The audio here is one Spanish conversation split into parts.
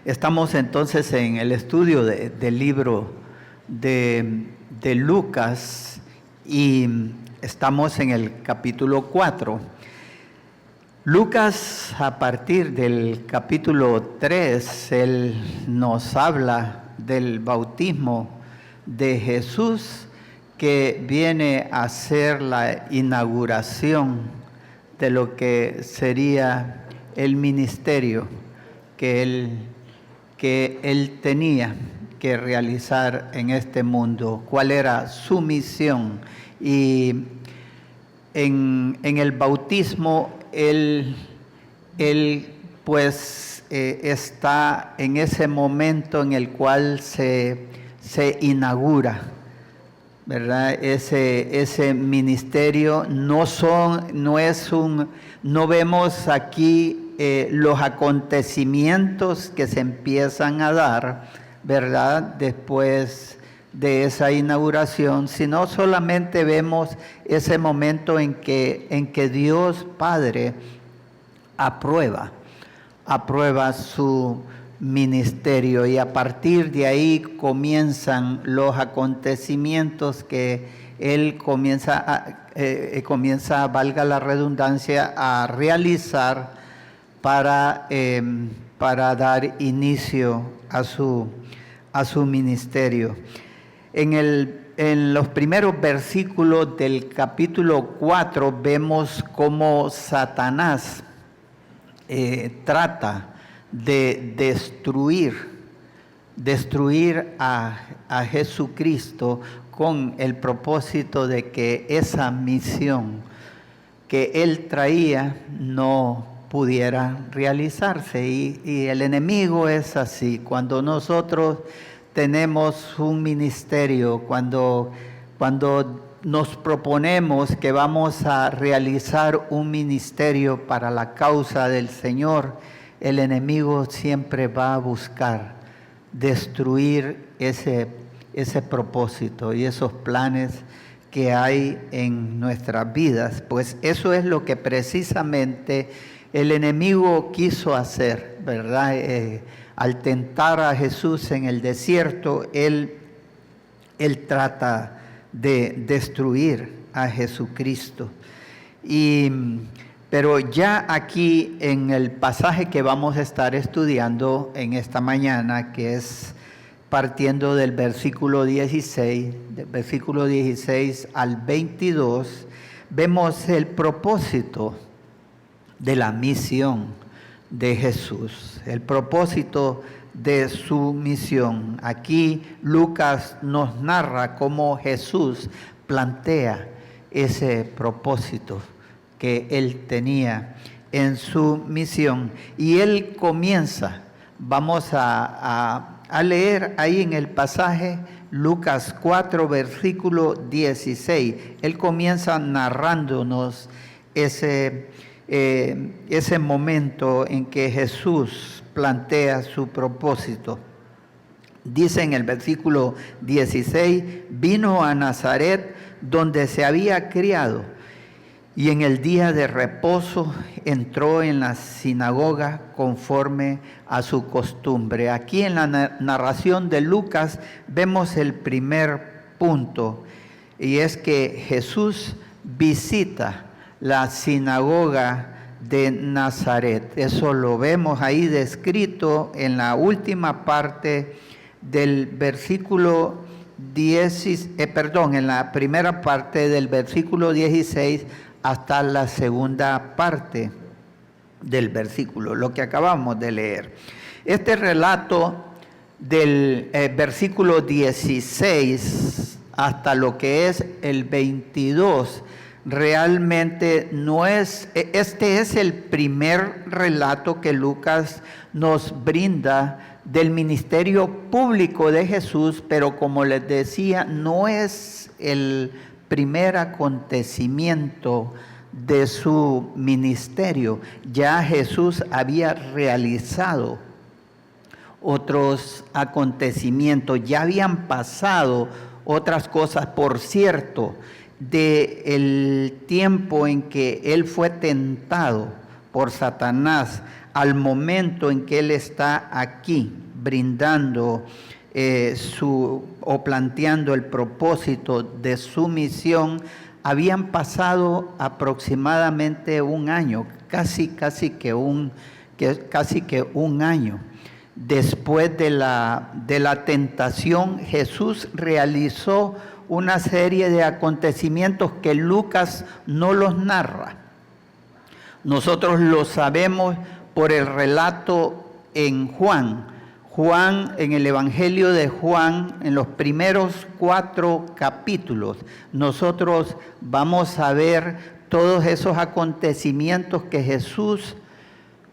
Estamos entonces en el estudio del libro de Lucas y estamos en el capítulo 4. Lucas, a partir del capítulo 3, él nos habla del bautismo de Jesús, que viene a ser la inauguración de lo que sería el ministerio que él tenía que realizar en este mundo, cuál era su misión. Y en el bautismo, él está en ese momento en el cual se inaugura, ¿verdad? Ese ministerio no vemos aquí los acontecimientos que se empiezan a dar, ¿verdad? Después de esa inauguración, sino solamente vemos ese momento en que Dios Padre aprueba su ministerio, y a partir de ahí comienzan los acontecimientos que él comienza, valga la redundancia, a realizar para dar inicio a su ministerio. En los primeros versículos del capítulo 4 vemos cómo Satanás trata de destruir a Jesucristo con el propósito de que esa misión que él traía no pudiera realizarse. Y el enemigo es así. Cuando nosotros tenemos un ministerio, cuando nos proponemos que vamos a realizar un ministerio para la causa del Señor, el enemigo siempre va a buscar destruir ese propósito y esos planes que hay en nuestras vidas. Pues eso es lo que precisamente el enemigo quiso hacer, ¿verdad? Al tentar a Jesús en el desierto, él trata de destruir a Jesucristo. Pero ya aquí en el pasaje que vamos a estar estudiando en esta mañana, que es partiendo del versículo 16, al 22, vemos el propósito de la misión de Jesús, el propósito de su misión. Aquí Lucas nos narra cómo Jesús plantea ese propósito que él tenía en su misión. Y él comienza, vamos a leer ahí en el pasaje Lucas 4, versículo 16. Él comienza narrándonos ese momento en que Jesús plantea su propósito. Dice en el versículo 16, vino a Nazaret donde se había criado, y en el día de reposo entró en la sinagoga conforme a su costumbre. Aquí en la narración de Lucas vemos el primer punto, y es que Jesús visita la sinagoga de Nazaret. Eso lo vemos ahí descrito en la última parte del versículo en la primera parte del versículo 16 hasta la segunda parte del versículo, lo que acabamos de leer. Este relato del versículo 16 hasta lo que es el 22, realmente no es, este es el primer relato que Lucas nos brinda del ministerio público de Jesús, pero como les decía, no es el primer acontecimiento de su ministerio. Ya Jesús había realizado otros acontecimientos, ya habían pasado otras cosas. Por cierto, del tiempo en que él fue tentado por Satanás al momento en que Él está aquí brindando o planteando el propósito de su misión, habían pasado aproximadamente un año, casi que un año. Después de la tentación, Jesús realizó una serie de acontecimientos que Lucas no los narra. Nosotros lo sabemos por el relato en Juan. En el Evangelio de Juan, en los primeros 4 capítulos, nosotros vamos a ver todos esos acontecimientos que Jesús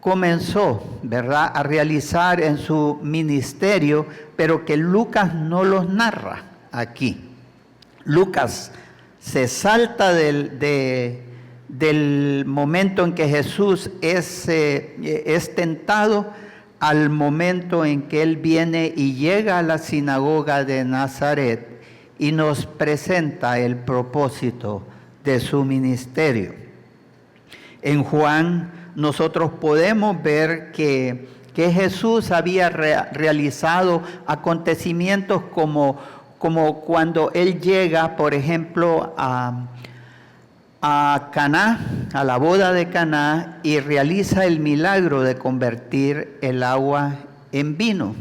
comenzó, ¿verdad?, a realizar en su ministerio, pero que Lucas no los narra aquí. Lucas se salta del momento en que Jesús es tentado al momento en que Él viene y llega a la sinagoga de Nazaret y nos presenta el propósito de su ministerio. En Juan nosotros podemos ver que Jesús había realizado acontecimientos como cuando Él llega, por ejemplo, a Caná, a la boda de Caná, y realiza el milagro de convertir el agua en vino.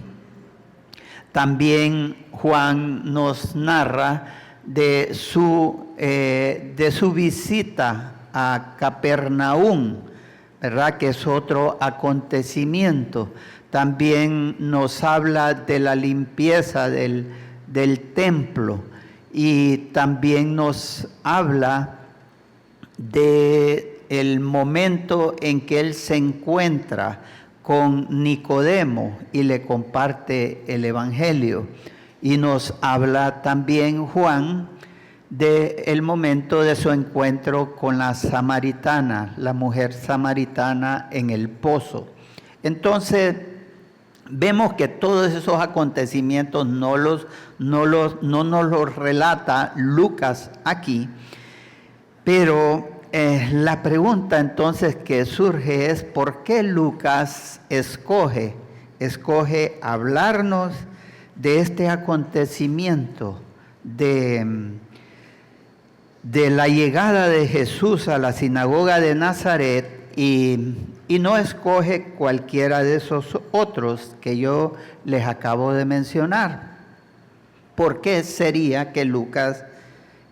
También Juan nos narra de su visita a Capernaum, ¿verdad?, que es otro acontecimiento. También nos habla de la limpieza del templo, y también nos habla del momento en que Él se encuentra con Nicodemo y le comparte el Evangelio. Y nos habla también Juan del momento de su encuentro con la samaritana, la mujer samaritana en el pozo. Entonces, vemos que todos esos acontecimientos no nos los relata Lucas aquí, pero la pregunta entonces que surge es: ¿por qué Lucas escoge hablarnos de este acontecimiento de la llegada de Jesús a la sinagoga de Nazaret y no escoge cualquiera de esos otros que yo les acabo de mencionar? ¿Por qué sería que Lucas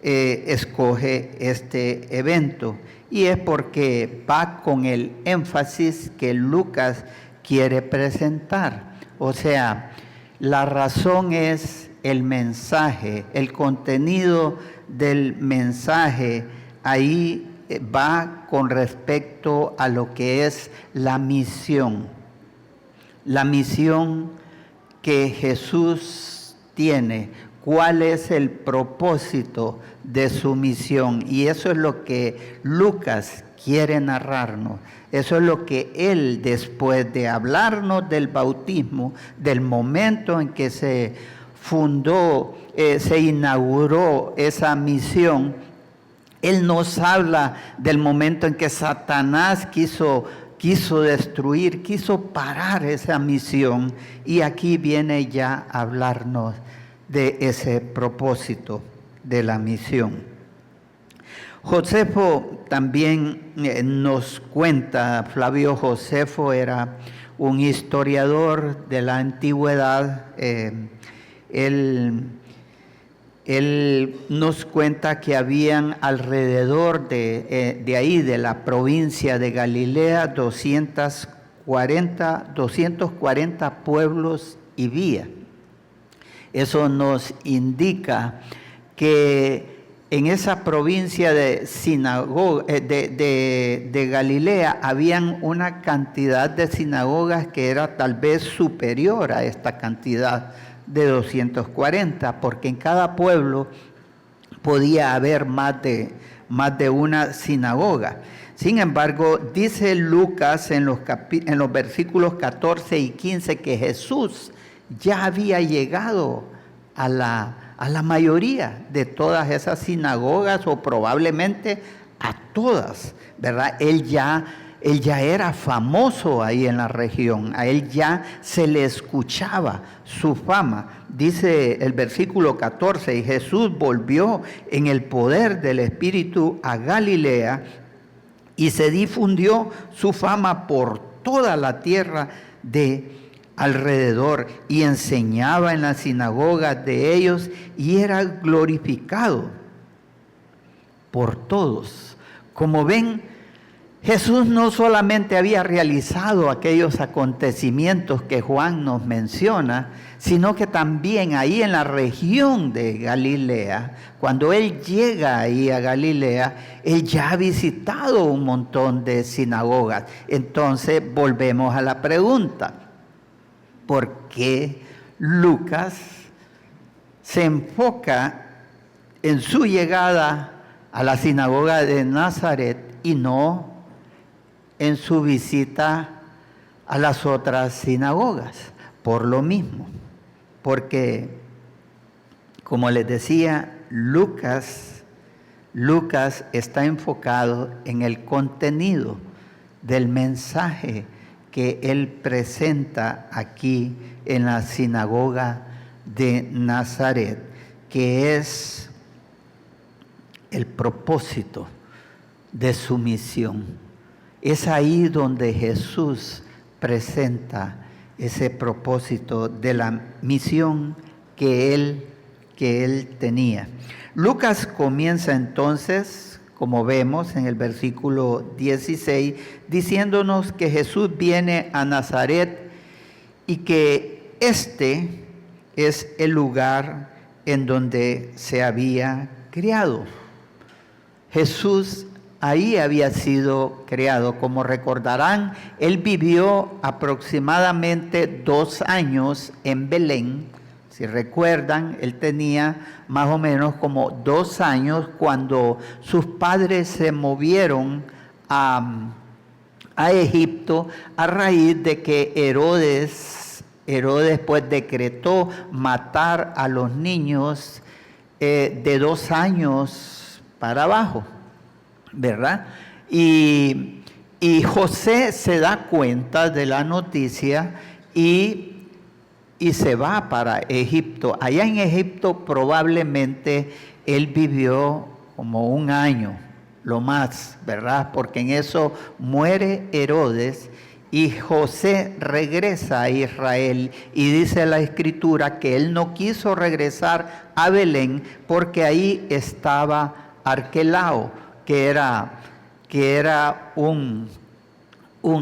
escoge este evento? Y es porque va con el énfasis que Lucas quiere presentar. O sea, la razón es el mensaje, el contenido del mensaje. Ahí va con respecto a lo que es la misión que Jesús tiene. ¿Cuál es el propósito de su misión? Y eso es lo que Lucas quiere narrarnos. Eso es lo que él, después de hablarnos del bautismo, del momento en que se fundó, se inauguró esa misión, él nos habla del momento en que Satanás quiso destruir, quiso parar esa misión, y aquí viene ya a hablarnos de ese propósito de la misión. Josefo también nos cuenta, Flavio Josefo era un historiador de la antigüedad. Él nos cuenta que habían alrededor de ahí, de la provincia de Galilea, 240 pueblos y villas. Eso nos indica que en esa provincia de Galilea habían una cantidad de sinagogas que era tal vez superior a esta cantidad de 240, porque en cada pueblo podía haber más de una sinagoga. Sin embargo, dice Lucas en los versículos 14 y 15 que Jesús ya había llegado a la mayoría de todas esas sinagogas, o probablemente a todas, ¿verdad? Él ya él ya era famoso ahí en la región, a él ya se le escuchaba su fama. Dice el versículo 14, y Jesús volvió en el poder del Espíritu a Galilea y se difundió su fama por toda la tierra de alrededor y enseñaba en las sinagogas de ellos y era glorificado por todos. Como ven, Jesús no solamente había realizado aquellos acontecimientos que Juan nos menciona, sino que también ahí en la región de Galilea, cuando él llega ahí a Galilea, él ya ha visitado un montón de sinagogas. Entonces volvemos a la pregunta: ¿por qué Lucas se enfoca en su llegada a la sinagoga de Nazaret y no en su visita a las otras sinagogas? Por lo mismo, porque, como les decía, Lucas está enfocado en el contenido del mensaje que él presenta aquí en la sinagoga de Nazaret, que es el propósito de su misión. Es ahí donde Jesús presenta ese propósito de la misión que él tenía. Lucas comienza entonces, como vemos en el versículo 16, diciéndonos que Jesús viene a Nazaret y que este es el lugar en donde se había criado. Jesús ahí había sido criado. Como recordarán, él vivió aproximadamente 2 años en Belén. Si recuerdan, él tenía más o menos como 2 años cuando sus padres se movieron a Egipto a raíz de que Herodes pues decretó matar a los niños de 2 años para abajo, ¿verdad? Y José se da cuenta de la noticia y se va para Egipto. Allá en Egipto probablemente él vivió como 1 año, lo más, ¿verdad? Porque en eso muere Herodes y José regresa a Israel y dice la Escritura que él no quiso regresar a Belén porque ahí estaba Arquelao, que era un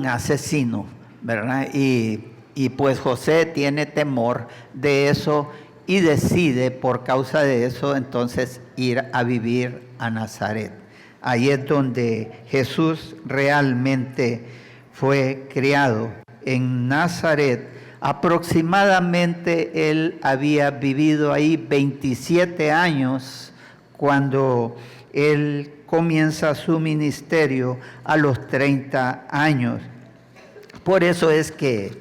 asesino, ¿verdad? Y pues José tiene temor de eso y decide por causa de eso entonces ir a vivir a Nazaret. Ahí es donde Jesús realmente fue criado, en Nazaret. Aproximadamente él había vivido ahí 27 años cuando él comienza su ministerio a los 30 años. Por eso es que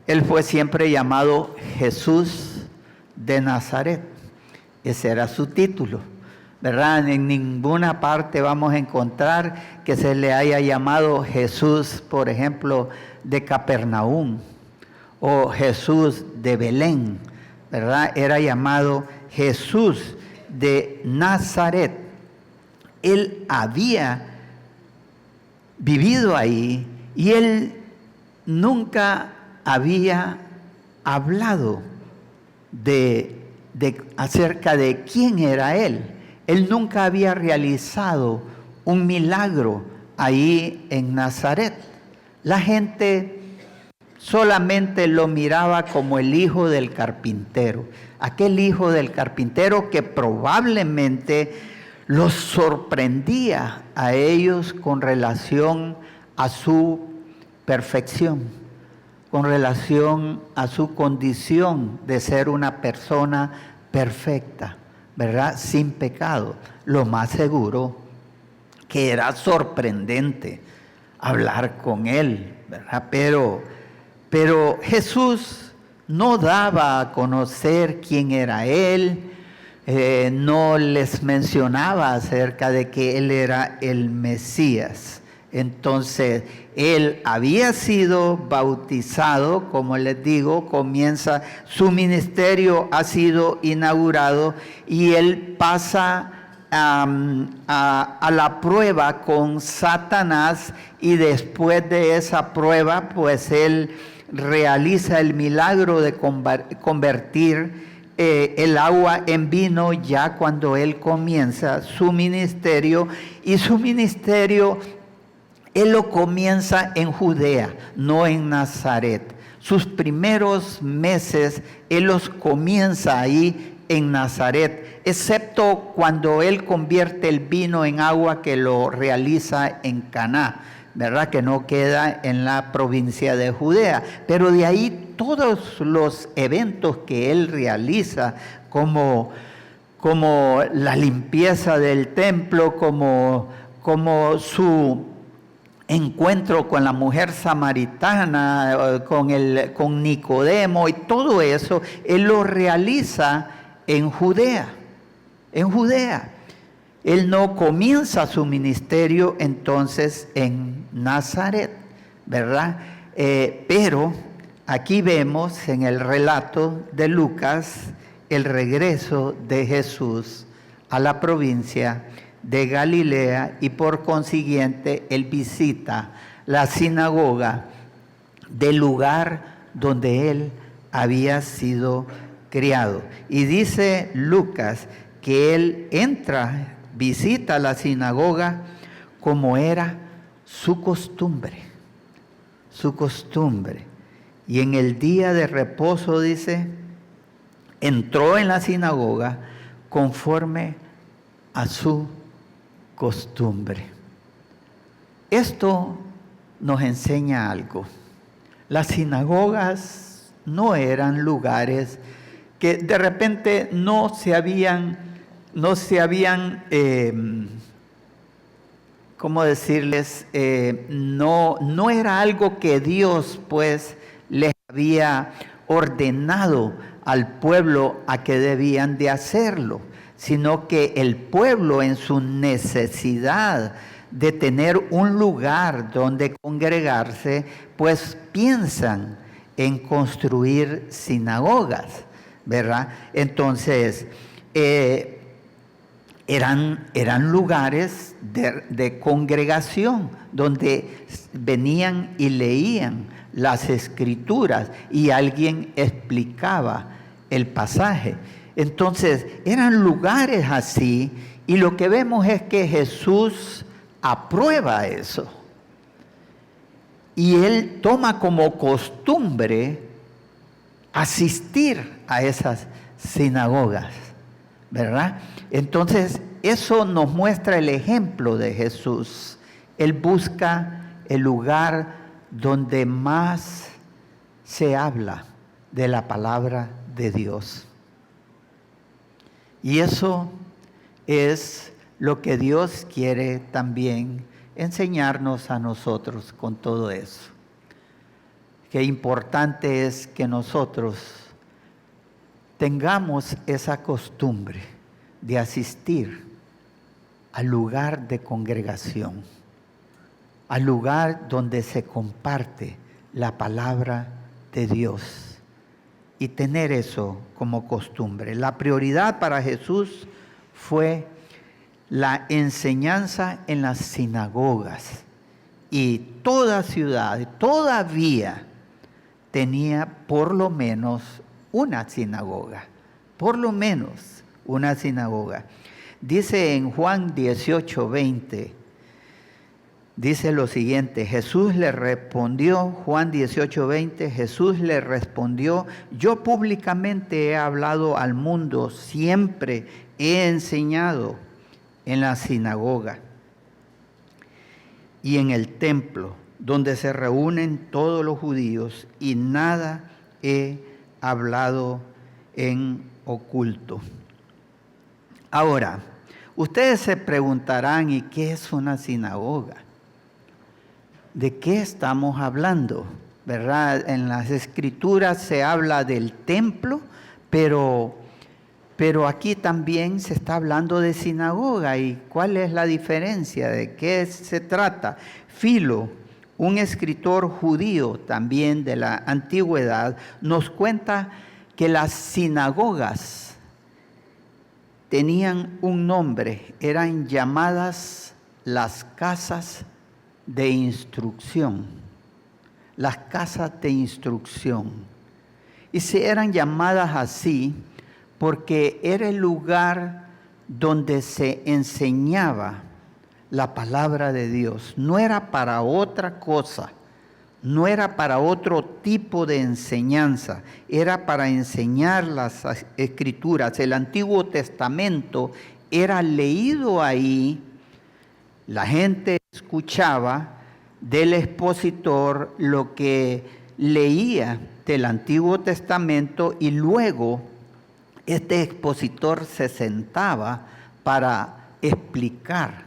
él fue siempre llamado Jesús de Nazaret. Ese era su título, ¿verdad? En ninguna parte vamos a encontrar que se le haya llamado Jesús, por ejemplo, de Capernaum o Jesús de Belén, ¿verdad? Era llamado Jesús de Nazaret. Él había vivido ahí y él nunca había hablado acerca de quién era él. Él nunca había realizado un milagro ahí en Nazaret. La gente solamente lo miraba como el hijo del carpintero, aquel hijo del carpintero que probablemente los sorprendía a ellos con relación a su perfección, con relación a su condición de ser una persona perfecta, ¿verdad? Sin pecado. Lo más seguro que era sorprendente hablar con él, ¿verdad? Pero Jesús no daba a conocer quién era él, no les mencionaba acerca de que él era el Mesías. Entonces, él había sido bautizado, como les digo, comienza su ministerio, ha sido inaugurado y él pasa a la prueba con Satanás, y después de esa prueba, pues él realiza el milagro de convertir el agua en vino ya cuando él comienza su ministerio, y su ministerio él lo comienza en Judea, no en Nazaret. Sus primeros meses él los comienza ahí en Nazaret, excepto cuando él convierte el vino en agua, que lo realiza en Caná, ¿verdad? Que no queda en la provincia de Judea. Pero de ahí todos los eventos que él realiza, como la limpieza del templo, como su encuentro con la mujer samaritana, con Nicodemo, y todo eso, él lo realiza en Judea, en Judea. Él no comienza su ministerio entonces en Nazaret, ¿verdad? Pero aquí vemos en el relato de Lucas el regreso de Jesús a la provincia de Galilea, y por consiguiente él visita la sinagoga del lugar donde él había sido criado. Y dice Lucas que él visita la sinagoga como era su costumbre, Y en el día de reposo, dice, entró en la sinagoga conforme a su costumbre. Esto nos enseña algo. Las sinagogas no eran lugares que de repente no se habían, ¿cómo decirles? No era algo que Dios pues les había ordenado al pueblo a que debían de hacerlo, sino que el pueblo, en su necesidad de tener un lugar donde congregarse, pues piensan en construir sinagogas, ¿verdad? Entonces, eran lugares de congregación donde venían y leían las escrituras y alguien explicaba el pasaje. Entonces, eran lugares así, y lo que vemos es que Jesús aprueba eso. Y él toma como costumbre asistir a esas sinagogas, ¿verdad? Entonces, eso nos muestra el ejemplo de Jesús. Él busca el lugar donde más se habla de la palabra de Dios. Y eso es lo que Dios quiere también enseñarnos a nosotros con todo eso. Qué importante es que nosotros tengamos esa costumbre de asistir al lugar de congregación, al lugar donde se comparte la palabra de Dios, y tener eso como costumbre. La prioridad para Jesús fue la enseñanza en las sinagogas, y toda ciudad todavía tenía por lo menos una sinagoga, por lo menos una sinagoga. Dice en Juan 18:20, dice lo siguiente: Jesús le respondió, Juan 18:20, Jesús le respondió: yo públicamente he hablado al mundo, siempre he enseñado en la sinagoga y en el templo, donde se reúnen todos los judíos, y nada he hablado en oculto. Ahora, ustedes se preguntarán, ¿y qué es una sinagoga? ¿De qué estamos hablando? ¿Verdad? En las Escrituras se habla del templo, pero Pero aquí también se está hablando de sinagoga. ¿Y cuál es la diferencia? ¿De qué se trata? Filo, un escritor judío también de la antigüedad, nos cuenta que las sinagogas tenían un nombre, eran llamadas las casas de instrucción. Las casas de instrucción. Y se eran llamadas así porque era el lugar donde se enseñaba la palabra de Dios. No era para otra cosa, no era para otro tipo de enseñanza, era para enseñar las escrituras. El Antiguo Testamento era leído ahí, la gente escuchaba del expositor lo que leía del Antiguo Testamento y luego este expositor se sentaba para explicar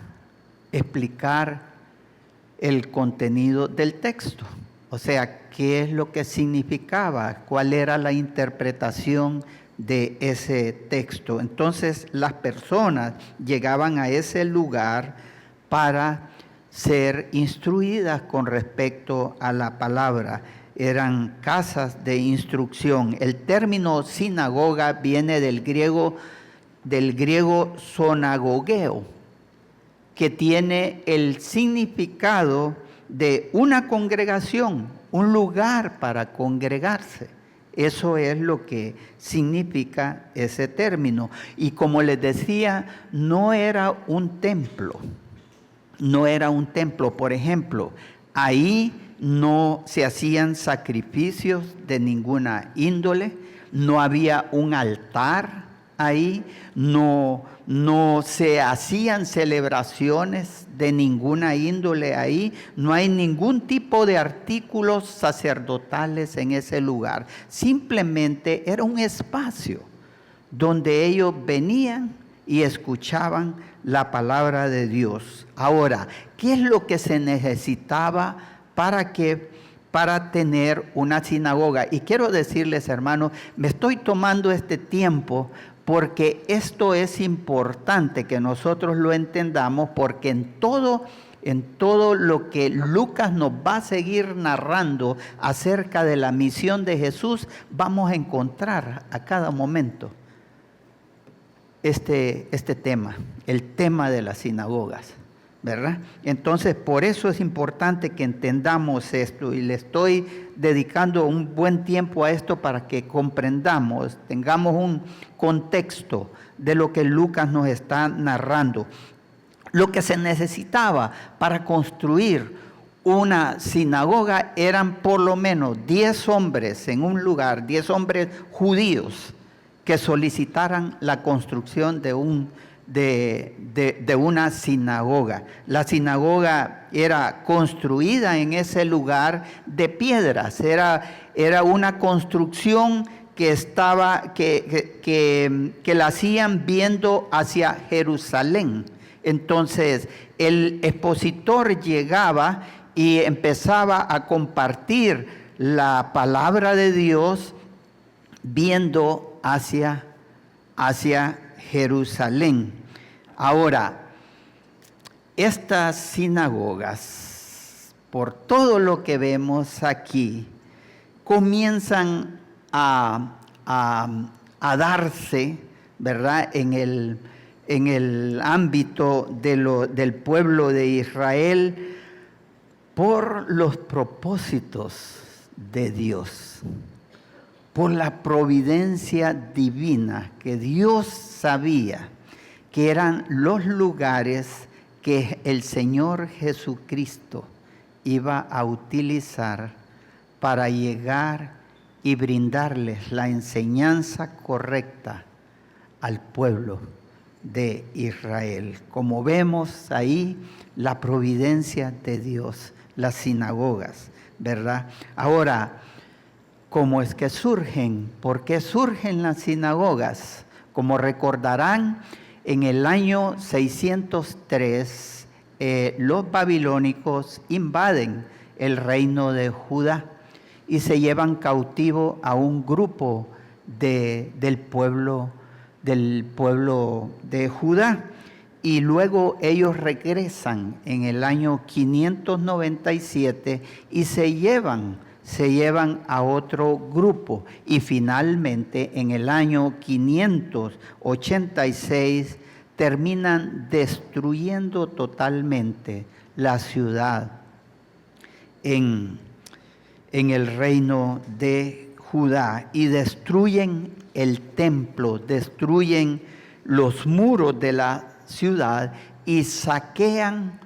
el contenido del texto. O sea, qué es lo que significaba, cuál era la interpretación de ese texto. Entonces, las personas llegaban a ese lugar para ser instruidas con respecto a la palabra. Eran casas de instrucción. El término sinagoga viene del griego sonagogeo, que tiene el significado de una congregación, un lugar para congregarse. Eso es lo que significa ese término. Y como les decía, no era un templo. No era un templo. Por ejemplo, ahí no se hacían sacrificios de ninguna índole, no había un altar ahí, no se hacían celebraciones de ninguna índole ahí, no hay ningún tipo de artículos sacerdotales en ese lugar. Simplemente era un espacio donde ellos venían y escuchaban la palabra de Dios. Ahora, ¿qué es lo que se necesitaba para tener una sinagoga? Y quiero decirles, hermanos, me estoy tomando este tiempo porque esto es importante que nosotros lo entendamos, porque en todo lo que Lucas nos va a seguir narrando acerca de la misión de Jesús, vamos a encontrar a cada momento este tema, el tema de las sinagogas, ¿verdad? Entonces, por eso es importante que entendamos esto, y le estoy dedicando un buen tiempo a esto para que comprendamos, tengamos un contexto de lo que Lucas nos está narrando. Lo que se necesitaba para construir una sinagoga eran por lo menos 10 hombres en un lugar, 10 hombres judíos que solicitaran la construcción de una sinagoga. La sinagoga era construida en ese lugar de piedras, era una construcción que la hacían viendo hacia Jerusalén. Entonces, el expositor llegaba y empezaba a compartir la palabra de Dios viendo hacia Jerusalén. Ahora, estas sinagogas, por todo lo que vemos aquí, comienzan a darse, ¿verdad?, en el ámbito del pueblo de Israel por los propósitos de Dios, por la providencia divina, que Dios sabía que eran los lugares que el Señor Jesucristo iba a utilizar para llegar y brindarles la enseñanza correcta al pueblo de Israel. Como vemos ahí, la providencia de Dios, las sinagogas, ¿verdad? Ahora, ¿cómo es que surgen? ¿Por qué surgen las sinagogas? Como recordarán, en el año 603, los babilónicos invaden el reino de Judá y se llevan cautivo a un grupo del pueblo del pueblo de Judá. Y luego ellos regresan en el año 597 y se llevan a otro grupo. Y finalmente en el año 586 terminan destruyendo totalmente la ciudad en el reino de Judá, y destruyen el templo, destruyen los muros de la ciudad y saquean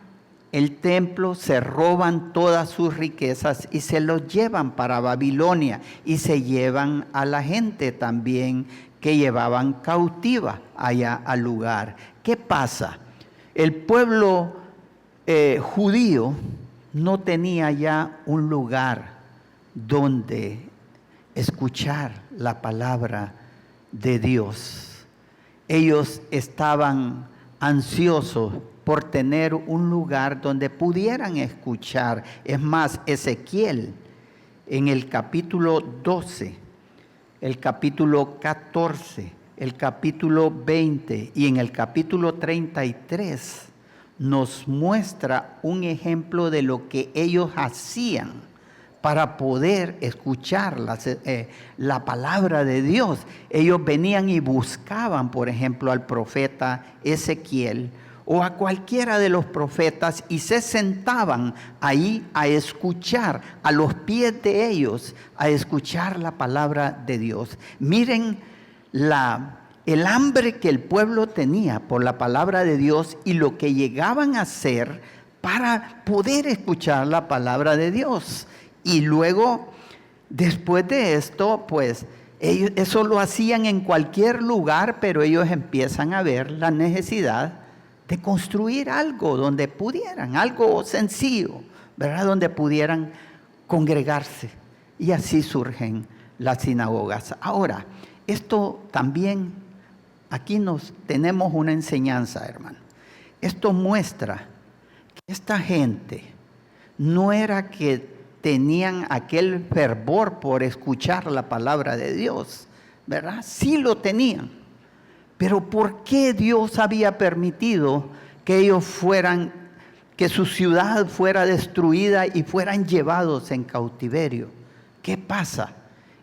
el templo, se roban todas sus riquezas y se los llevan para Babilonia, y se llevan a la gente también que llevaban cautiva allá al lugar. ¿Qué pasa? El pueblo judío no tenía ya un lugar donde escuchar la palabra de Dios. Ellos estaban ansiosos por tener un lugar donde pudieran escuchar. Es más, Ezequiel en el capítulo 12, el capítulo 14, el capítulo 20 y en el capítulo 33 nos muestra un ejemplo de lo que ellos hacían para poder escuchar la palabra de Dios. Ellos venían y buscaban, por ejemplo, al profeta Ezequiel o a cualquiera de los profetas, y se sentaban ahí a escuchar, a los pies de ellos, a escuchar la palabra de Dios. Miren el hambre que el pueblo tenía por la palabra de Dios y lo que llegaban a hacer para poder escuchar la palabra de Dios. Y luego, después de esto, pues ellos eso lo hacían en cualquier lugar, pero ellos empiezan a ver la necesidad de construir algo donde pudieran, algo sencillo, ¿verdad? Donde pudieran congregarse. Y así surgen las sinagogas. Ahora, esto también, aquí tenemos una enseñanza, hermano. Esto muestra que esta gente no era que tenían aquel fervor por escuchar la palabra de Dios, ¿verdad? Sí lo tenían. Pero ¿por qué Dios había permitido que ellos que su ciudad fuera destruida y fueran llevados en cautiverio? ¿Qué pasa?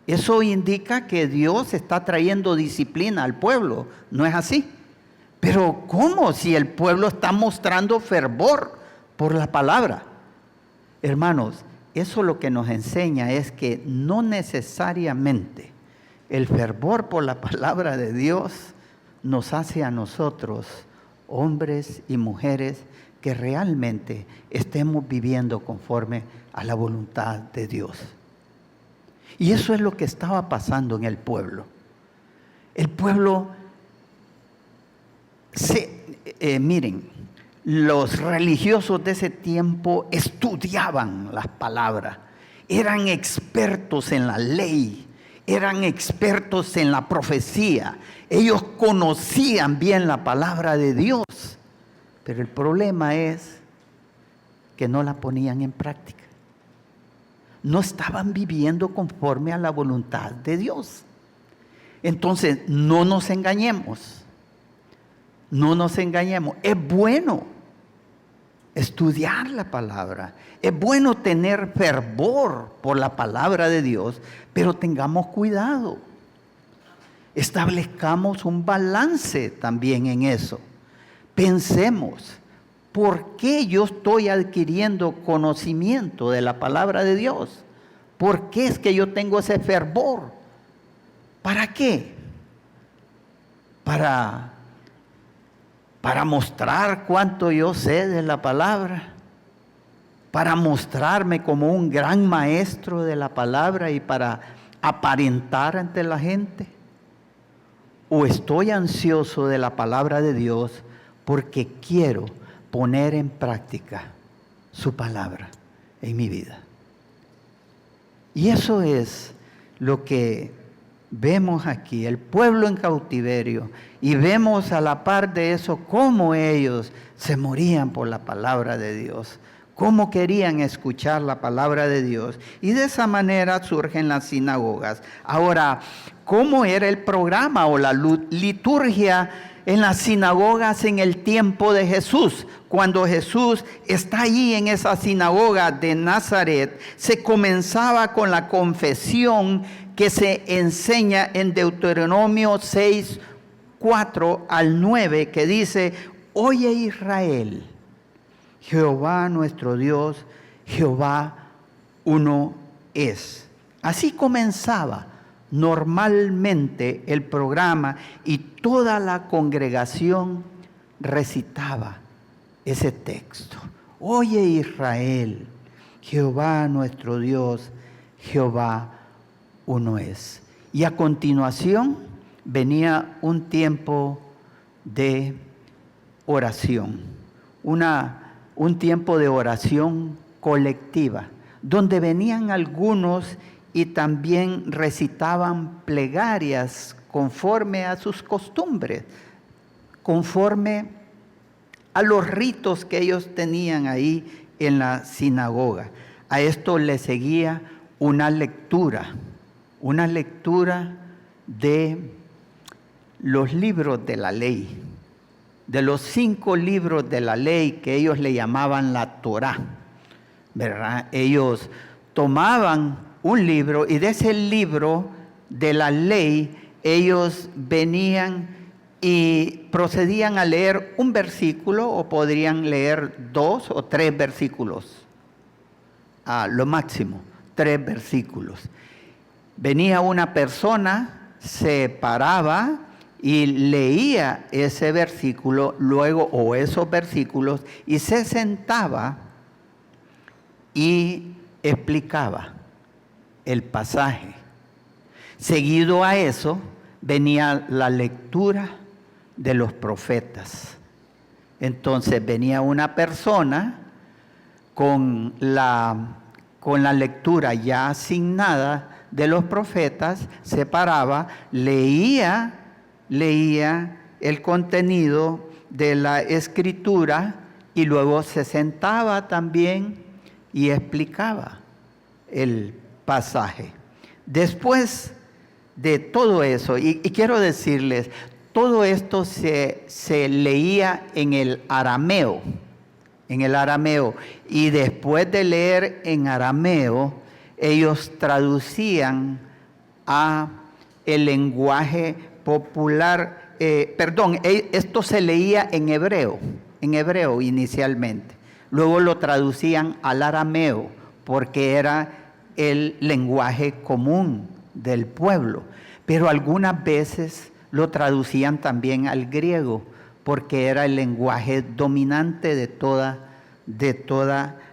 Eso indica que Dios está trayendo disciplina al pueblo, ¿no es así? Pero ¿cómo si el pueblo está mostrando fervor por la palabra? Hermanos, eso lo que nos enseña es que no necesariamente el fervor por la palabra de Dios nos hace a nosotros, hombres y mujeres, que realmente estemos viviendo conforme a la voluntad de Dios. Y eso es lo que estaba pasando en el pueblo. El pueblo, miren, los religiosos de ese tiempo estudiaban las palabras, eran expertos en la ley, eran expertos en la profecía, ellos conocían bien la palabra de Dios, pero el problema es que no la ponían en práctica. No estaban viviendo conforme a la voluntad de Dios. Entonces, no nos engañemos. No nos engañemos. Es bueno estudiar la palabra. Es bueno tener fervor por la palabra de Dios, pero tengamos cuidado. Establezcamos un balance también en eso. Pensemos, ¿por qué yo estoy adquiriendo conocimiento de la palabra de Dios? ¿Por qué es que yo tengo ese fervor? ¿Para qué? Para mostrar cuánto yo sé de la palabra, para mostrarme como un gran maestro de la palabra y para aparentar ante la gente. ¿O estoy ansioso de la palabra de Dios porque quiero poner en práctica su palabra en mi vida? Y eso es lo que vemos aquí, el pueblo en cautiverio, y vemos a la par de eso cómo ellos se morían por la palabra de Dios, cómo querían escuchar la palabra de Dios. Y de esa manera surgen las sinagogas. Ahora, ¿cómo era el programa o la liturgia en las sinagogas en el tiempo de Jesús? Cuando Jesús está allí en esa sinagoga de Nazaret, se comenzaba con la confesión que se enseña en Deuteronomio 6, 4 al 9, que dice: oye Israel, Jehová nuestro Dios, Jehová uno es. Así comenzaba normalmente el programa y toda la congregación recitaba ese texto. Oye Israel, Jehová nuestro Dios, Jehová uno es. Y a continuación venía un tiempo de oración, un tiempo de oración colectiva, donde venían algunos y también recitaban plegarias conforme a sus costumbres, conforme a los ritos que ellos tenían ahí en la sinagoga. A esto le seguía una lectura de los libros de la ley, de los 5 libros de la ley que ellos le llamaban la Torá, ¿verdad? Ellos tomaban un libro y de ese libro de la ley ellos venían y procedían a leer un versículo, o podrían leer 2 o 3 versículos, a lo máximo 3 versículos. Venía una persona, se paraba y leía ese versículo, luego, o esos versículos, y se sentaba y explicaba el pasaje. Seguido a eso venía la lectura de los profetas. Entonces venía una persona con la lectura ya asignada de los profetas, se paraba, leía el contenido de la escritura y luego se sentaba también y explicaba el pasaje. Después de todo eso, y quiero decirles, todo esto se leía en el arameo, y después de leer en arameo, ellos traducían a el lenguaje popular, esto se leía en hebreo inicialmente, luego lo traducían al arameo, porque era el lenguaje común del pueblo, pero algunas veces lo traducían también al griego, porque era el lenguaje dominante de toda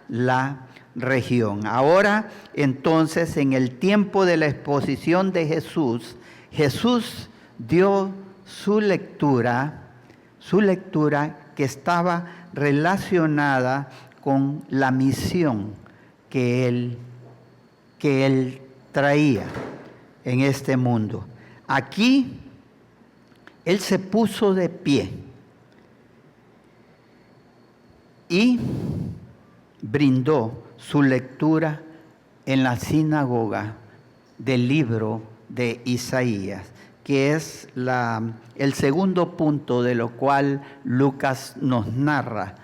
la región. Ahora, entonces, en el tiempo de la exposición de Jesús, Jesús dio su lectura que estaba relacionada con la misión que él traía en este mundo. Aquí, él se puso de pie y brindó su lectura en la sinagoga del libro de Isaías, que es el segundo punto de lo cual Lucas nos narra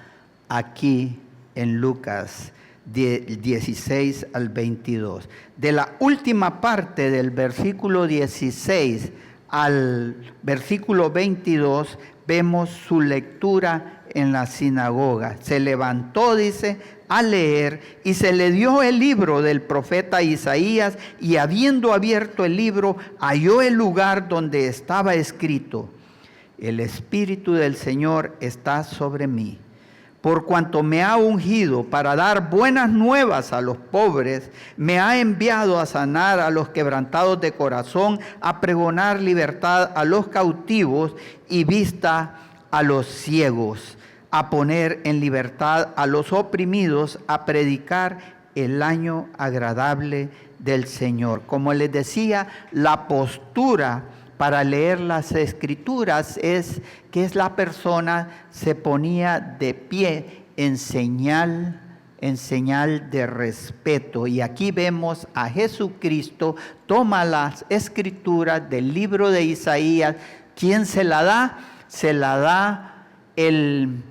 aquí en Lucas 16 al 22. De la última parte del versículo 16 al versículo 22 vemos su lectura en la sinagoga. Se levantó, dice, a leer, y se le dio el libro del profeta Isaías, y habiendo abierto el libro, halló el lugar donde estaba escrito: el Espíritu del Señor está sobre mí, por cuanto me ha ungido para dar buenas nuevas a los pobres, me ha enviado a sanar a los quebrantados de corazón, a pregonar libertad a los cautivos y vista a los ciegos, a poner en libertad a los oprimidos, a predicar el año agradable del Señor. Como les decía, la postura para leer las Escrituras es que la persona se ponía de pie en señal en señal de respeto. Y aquí vemos a Jesucristo, toma las escrituras del libro de Isaías. ¿Quién se la da? Se la da el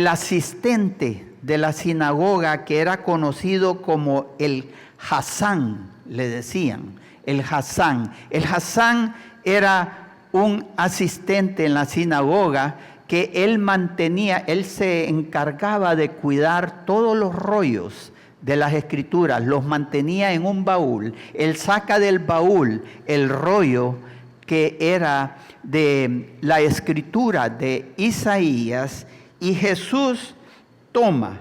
asistente de la sinagoga, que era conocido como el Hasán, le decían, el Hasán. El Hasán era un asistente en la sinagoga que él se encargaba de cuidar todos los rollos de las escrituras, los mantenía en un baúl. Él saca del baúl el rollo que era de la escritura de Isaías, y Jesús toma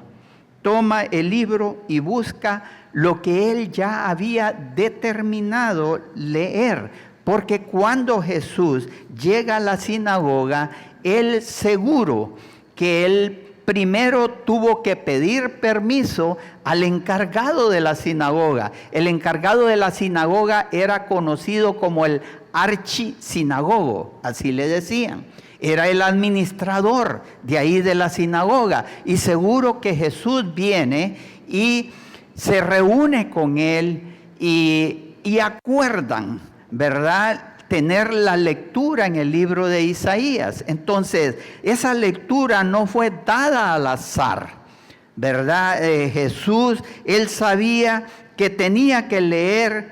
el libro y busca lo que él ya había determinado leer. Porque cuando Jesús llega a la sinagoga, él seguro que él primero tuvo que pedir permiso al encargado de la sinagoga. El encargado de la sinagoga era conocido como el archisinagogo, así le decían. Era el administrador de ahí de la sinagoga. Y seguro que Jesús viene y se reúne con él y acuerdan, ¿verdad?, tener la lectura en el libro de Isaías. Entonces, esa lectura no fue dada al azar, ¿verdad? Jesús, él sabía que tenía que leer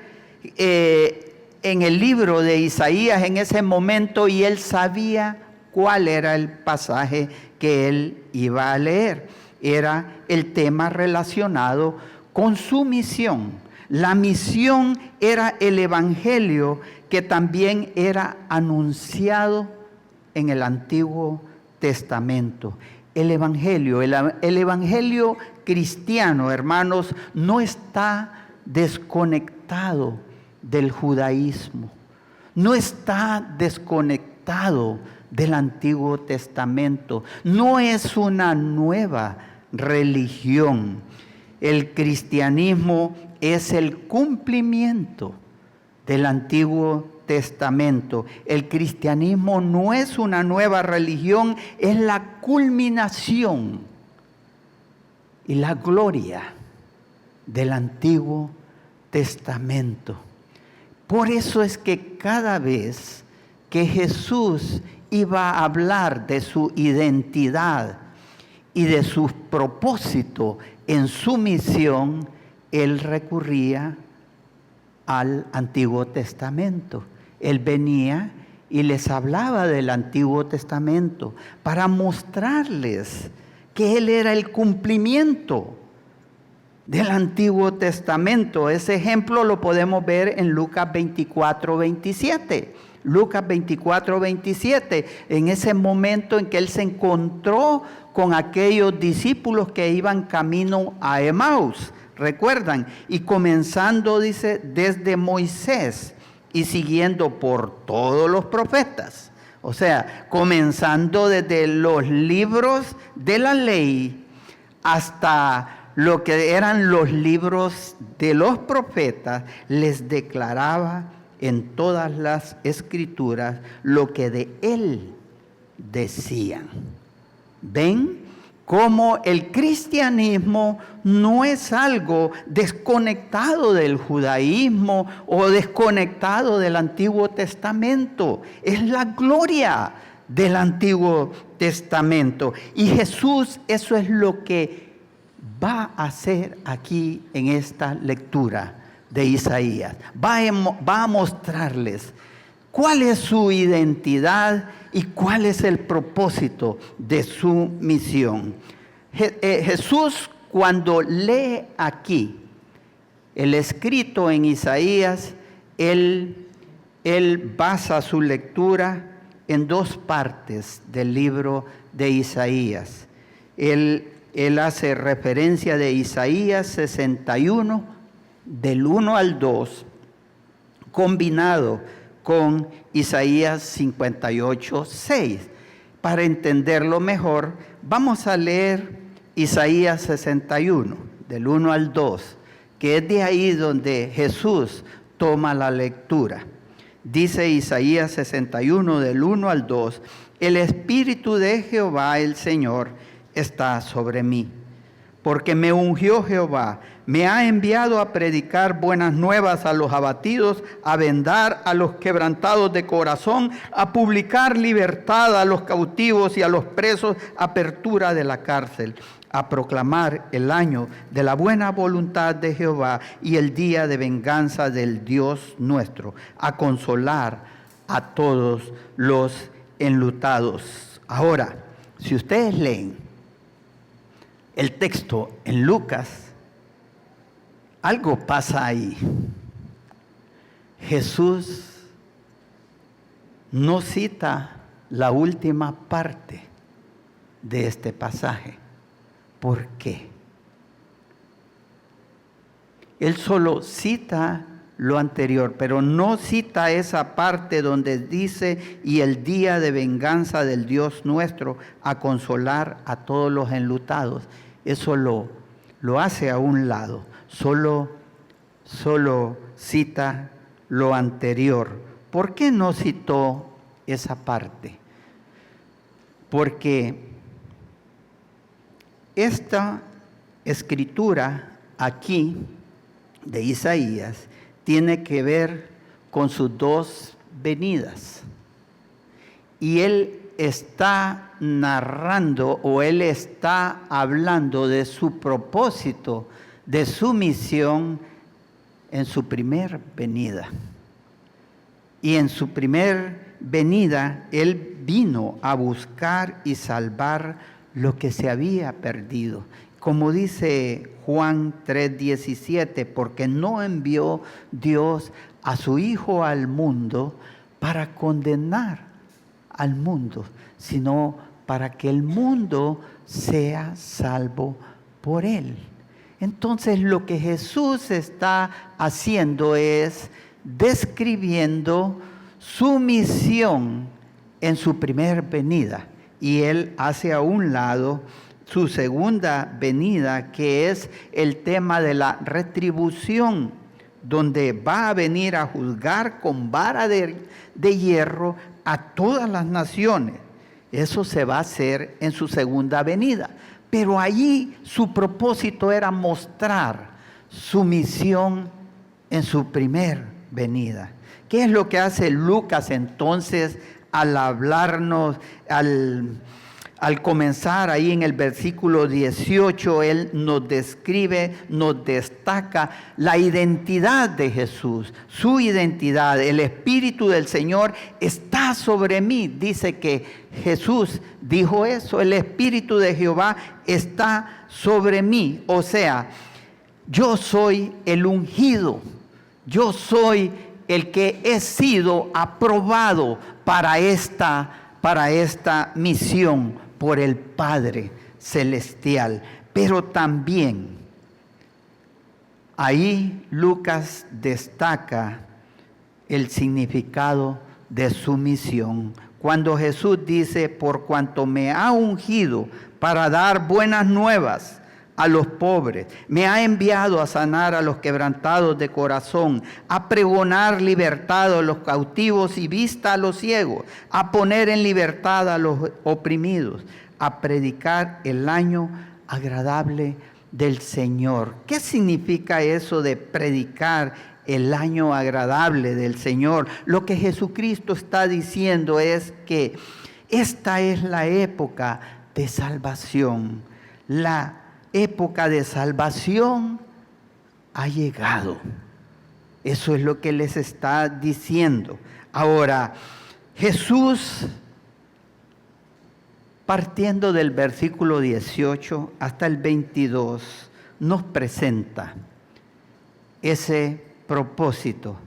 en el libro de Isaías en ese momento, y él sabía cuál era el pasaje que él iba a leer. Era el tema relacionado con su misión. La misión era el evangelio, que también era anunciado en el Antiguo Testamento. El evangelio cristiano, hermanos, no está desconectado del judaísmo, no está desconectado del Antiguo Testamento, no es una nueva religión. El cristianismo es el cumplimiento del Antiguo Testamento. El cristianismo no es una nueva religión, es la culminación y la gloria del Antiguo Testamento. Por eso es que cada vez que Jesús iba a hablar de su identidad y de su propósito en su misión, él recurría al Antiguo Testamento. Él venía y les hablaba del Antiguo Testamento para mostrarles que él era el cumplimiento del Antiguo Testamento. Ese ejemplo lo podemos ver en Lucas 24, 27. Lucas 24, 27, en ese momento en que él se encontró con aquellos discípulos que iban camino a Emaús, ¿recuerdan? Y comenzando, dice, desde Moisés y siguiendo por todos los profetas. O sea, comenzando desde los libros de la ley hasta lo que eran los libros de los profetas, les declaraba en todas las escrituras lo que de él decían. ¿Ven cómo el cristianismo no es algo desconectado del judaísmo o desconectado del Antiguo Testamento? Es la gloria del Antiguo Testamento. Y Jesús, eso es lo que va a hacer aquí en esta lectura de Isaías. Va a mostrarles cuál es su identidad y cuál es el propósito de su misión. Jesús, cuando lee aquí el escrito en Isaías, él basa su lectura en dos partes del libro de Isaías. Él hace referencia de Isaías 61, del 1 al 2, combinado con Isaías 58, 6. Para entenderlo mejor, vamos a leer Isaías 61, del 1 al 2, que es de ahí donde Jesús toma la lectura. Dice Isaías 61, del 1 al 2, el Espíritu de Jehová el Señor está sobre mí, porque me ungió Jehová, me ha enviado a predicar buenas nuevas a los abatidos, a vendar a los quebrantados de corazón, a publicar libertad a los cautivos y a los presos, apertura de la cárcel, a proclamar el año de la buena voluntad de Jehová y el día de venganza del Dios nuestro, a consolar a todos los enlutados. Ahora, si ustedes leen el texto en Lucas, algo pasa ahí. Jesús no cita la última parte de este pasaje. ¿Por qué? Él solo cita lo anterior, pero no cita esa parte donde dice, y el día de venganza del Dios nuestro, a consolar a todos los enlutados. Eso lo hace a un lado, solo cita lo anterior. ¿Por qué no citó esa parte? Porque esta escritura aquí de Isaías tiene que ver con sus dos venidas. Y él está narrando o él está hablando de su propósito, de su misión en su primer venida. Y en su primer venida él vino a buscar y salvar lo que se había perdido. Como dice Juan 3:17, porque no envió Dios a su Hijo al mundo para condenar al mundo, sino para que el mundo sea salvo por él. Entonces lo que Jesús está haciendo es describiendo su misión en su primer venida. Y él hace a un lado su segunda venida, que es el tema de la retribución, donde va a venir a juzgar con vara de hierro a todas las naciones. Eso se va a hacer en su segunda venida. Pero allí su propósito era mostrar su misión en su primer venida. ¿Qué es lo que hace Lucas entonces al hablarnos, al comenzar ahí en el versículo 18, él nos describe, nos destaca la identidad de Jesús, su identidad? El Espíritu del Señor está sobre mí. Dice que Jesús dijo eso, el Espíritu de Jehová está sobre mí. O sea, yo soy el ungido, yo soy el que he sido aprobado para esta misión por el Padre Celestial. Pero también ahí Lucas destaca el significado de su misión. Cuando Jesús dice, por cuanto me ha ungido para dar buenas nuevas a los pobres, me ha enviado a sanar a los quebrantados de corazón, a pregonar libertad a los cautivos y vista a los ciegos, a poner en libertad a los oprimidos, a predicar el año agradable del Señor. ¿Qué significa eso de predicar el año agradable del Señor? Lo que Jesucristo está diciendo es que esta es la época de salvación. La época de salvación ha llegado. Eso es lo que les está diciendo. Ahora, Jesús, partiendo del versículo 18 hasta el 22, nos presenta ese propósito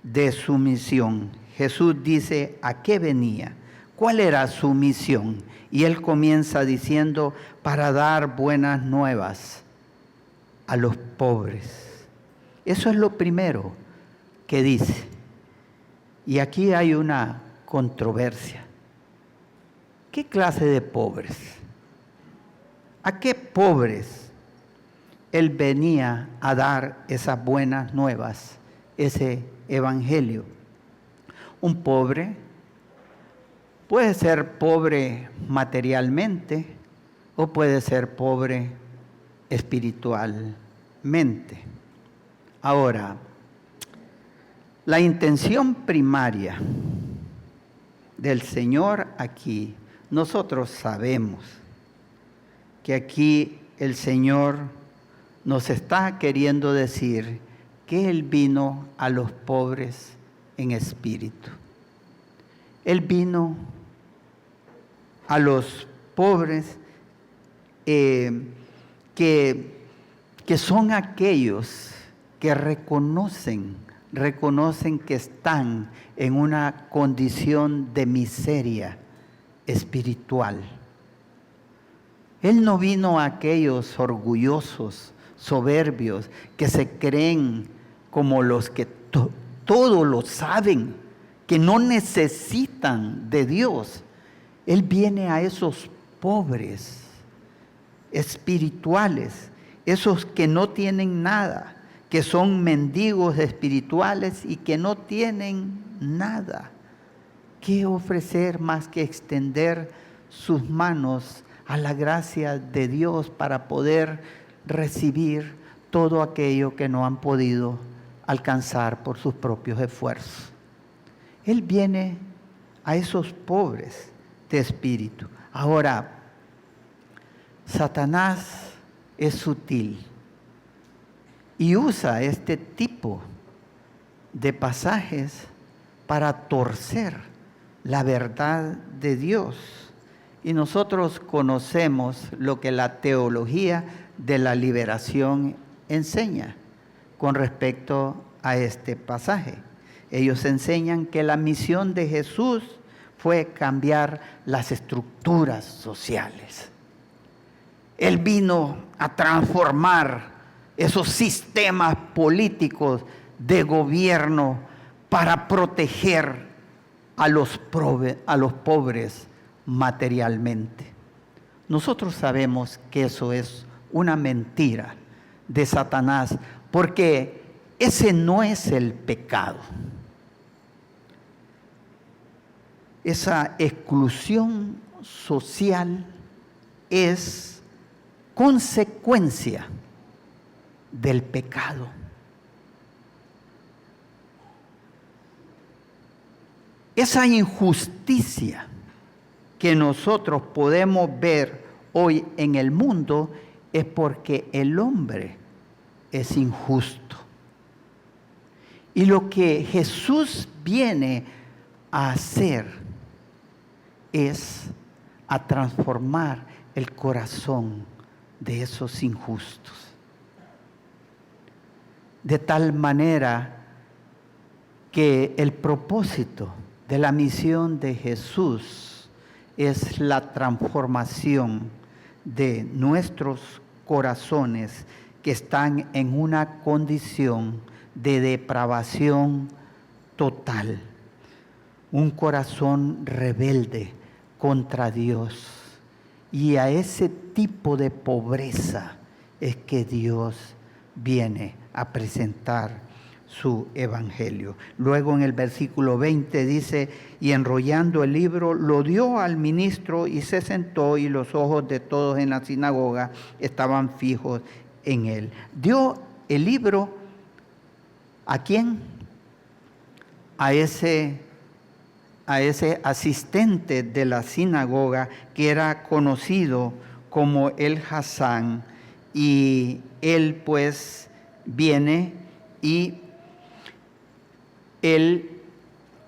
de su misión. Jesús dice a qué venía, cuál era su misión. Y él comienza diciendo, para dar buenas nuevas a los pobres. Eso es lo primero que dice. Y aquí hay una controversia. ¿Qué clase de pobres? ¿A qué pobres él venía a dar esas buenas nuevas, ese evangelio? Un pobre puede ser pobre materialmente o puede ser pobre espiritualmente. Ahora, la intención primaria del Señor aquí, nosotros sabemos que aquí el Señor nos está queriendo decir que Él vino a los pobres en espíritu. Él vino a los pobres que son aquellos que reconocen que están en una condición de miseria espiritual. Él no vino a aquellos orgullosos, soberbios, que se creen como los que todo lo saben, que no necesitan de Dios. Él viene a esos pobres espirituales, esos que no tienen nada, que son mendigos espirituales y que no tienen nada que ofrecer más que extender sus manos a la gracia de Dios para poder recibir todo aquello que no han podido alcanzar por sus propios esfuerzos. Él viene a esos pobres de espíritu. Ahora, Satanás es sutil y usa este tipo de pasajes para torcer la verdad de Dios. Y nosotros conocemos lo que la teología de la liberación enseña con respecto a este pasaje. Ellos enseñan que la misión de Jesús fue cambiar las estructuras sociales. Él vino a transformar esos sistemas políticos de gobierno para proteger a los pobres materialmente. Nosotros sabemos que eso es una mentira de Satanás, porque ese no es el pecado. Esa exclusión social es consecuencia del pecado. Esa injusticia que nosotros podemos ver hoy en el mundo es porque el hombre es injusto. Y lo que Jesús viene a hacer es a transformar el corazón de esos injustos. De tal manera que el propósito de la misión de Jesús es la transformación de nuestros corazones que están en una condición de depravación total. Un corazón rebelde contra Dios. Y a ese tipo de pobreza es que Dios viene a presentar su evangelio. Luego en el versículo 20 dice, y enrollando el libro, lo dio al ministro y se sentó, y los ojos de todos en la sinagoga estaban fijos en él. Dio el libro ¿a quién? A ese asistente de la sinagoga que era conocido como el Hasán, y él pues viene y él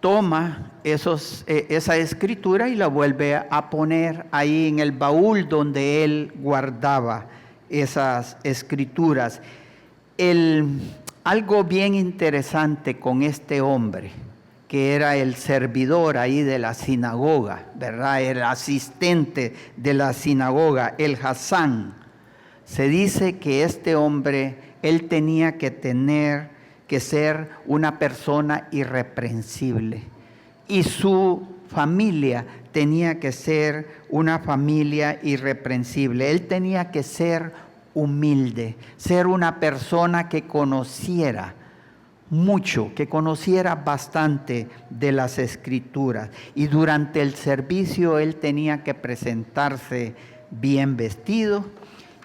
toma esa escritura y la vuelve a poner ahí en el baúl donde él guardaba esas escrituras. Algo bien interesante con este hombre, que era el servidor ahí de la sinagoga, ¿verdad? El asistente de la sinagoga, el Hasán. Se dice que este hombre, él tenía que ser una persona irreprensible. Y su familia tenía que ser una familia irreprensible. Él tenía que ser humilde, ser una persona que conociera mucho, que conociera bastante de las escrituras. Y durante el servicio él tenía que presentarse bien vestido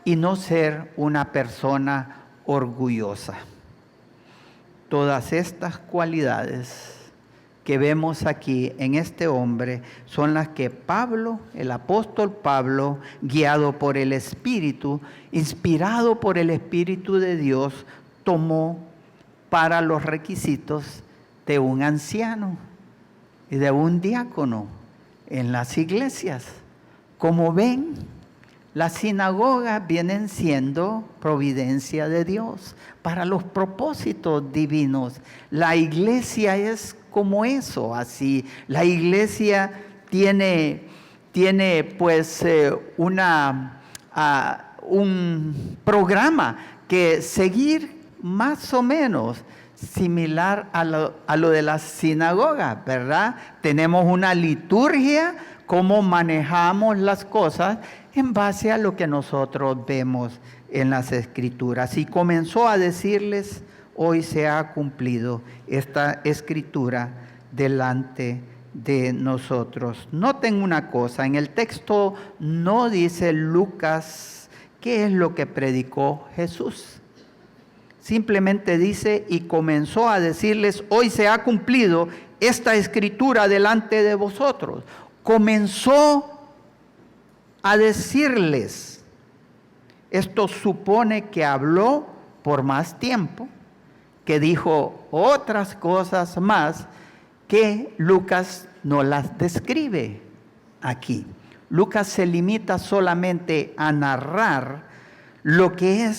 y no ser una persona orgullosa. Todas estas cualidades que vemos aquí en este hombre son las que Pablo, el apóstol Pablo, guiado por el Espíritu, inspirado por el Espíritu de Dios, tomó para los requisitos de un anciano y de un diácono en las iglesias. Como ven, las sinagogas vienen siendo providencia de Dios para los propósitos divinos. La iglesia es como eso, así. La iglesia tiene pues un programa que seguir más o menos similar a lo de las sinagogas, ¿verdad? Tenemos una liturgia, cómo manejamos las cosas en base a lo que nosotros vemos en las Escrituras. Y comenzó a decirles: hoy se ha cumplido esta Escritura delante de nosotros. Noten una cosa, en el texto no dice Lucas qué es lo que predicó Jesús. Simplemente dice: y comenzó a decirles: hoy se ha cumplido esta Escritura delante de vosotros. Comenzó a decirles. Esto supone que habló por más tiempo, que dijo otras cosas más que Lucas no las describe aquí. Lucas se limita solamente a narrar lo que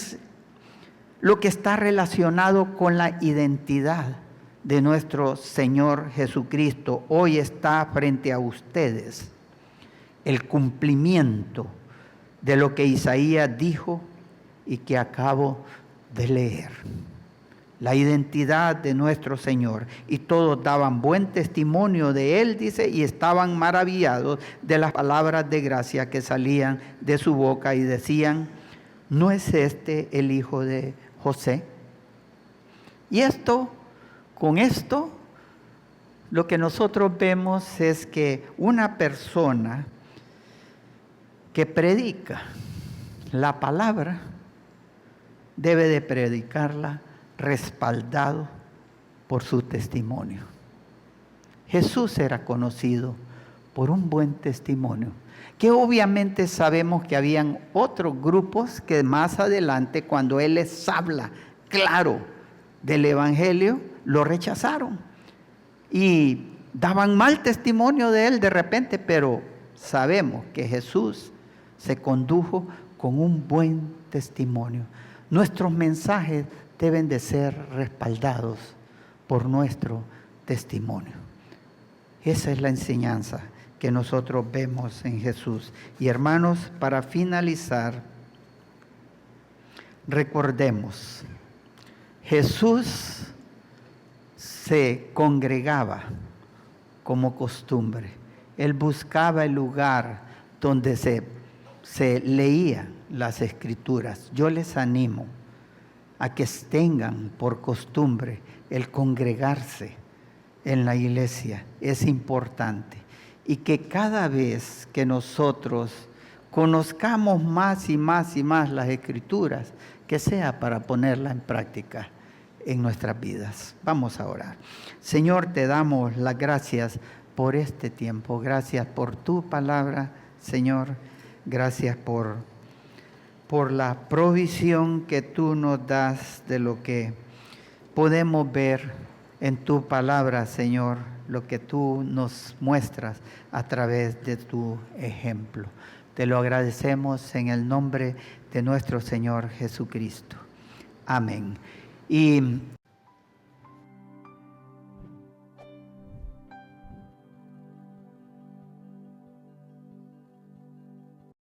está relacionado con la identidad de nuestro Señor Jesucristo. Hoy está frente a ustedes el cumplimiento de lo que Isaías dijo y que acabo de leer. La identidad de nuestro Señor. Y todos daban buen testimonio de Él, dice, y estaban maravillados de las palabras de gracia que salían de su boca y decían: ¿no es este el hijo de José? Y con esto, lo que nosotros vemos es que una persona que predica la palabra debe de predicarla respaldado por su testimonio. Jesús era conocido por un buen testimonio, que obviamente sabemos que habían otros grupos que más adelante, cuando Él les habla claro del Evangelio, lo rechazaron y daban mal testimonio de Él de repente, pero sabemos que Jesús se condujo con un buen testimonio. Nuestros mensajes deben de ser respaldados por nuestro testimonio. Esa es la enseñanza que nosotros vemos en Jesús. Y hermanos, para finalizar, recordemos, Jesús se congregaba como costumbre. Él buscaba el lugar donde se leía las Escrituras. Yo les animo a que tengan por costumbre el congregarse en la iglesia. Es importante. Y que cada vez que nosotros conozcamos más y más y más las Escrituras, que sea para ponerlas en práctica en nuestras vidas. Vamos a orar. Señor, te damos las gracias por este tiempo. Gracias por tu palabra, Señor. Gracias por la provisión que tú nos das de lo que podemos ver en tu palabra, Señor, lo que tú nos muestras a través de tu ejemplo. Te lo agradecemos en el nombre de nuestro Señor Jesucristo. Amén. Y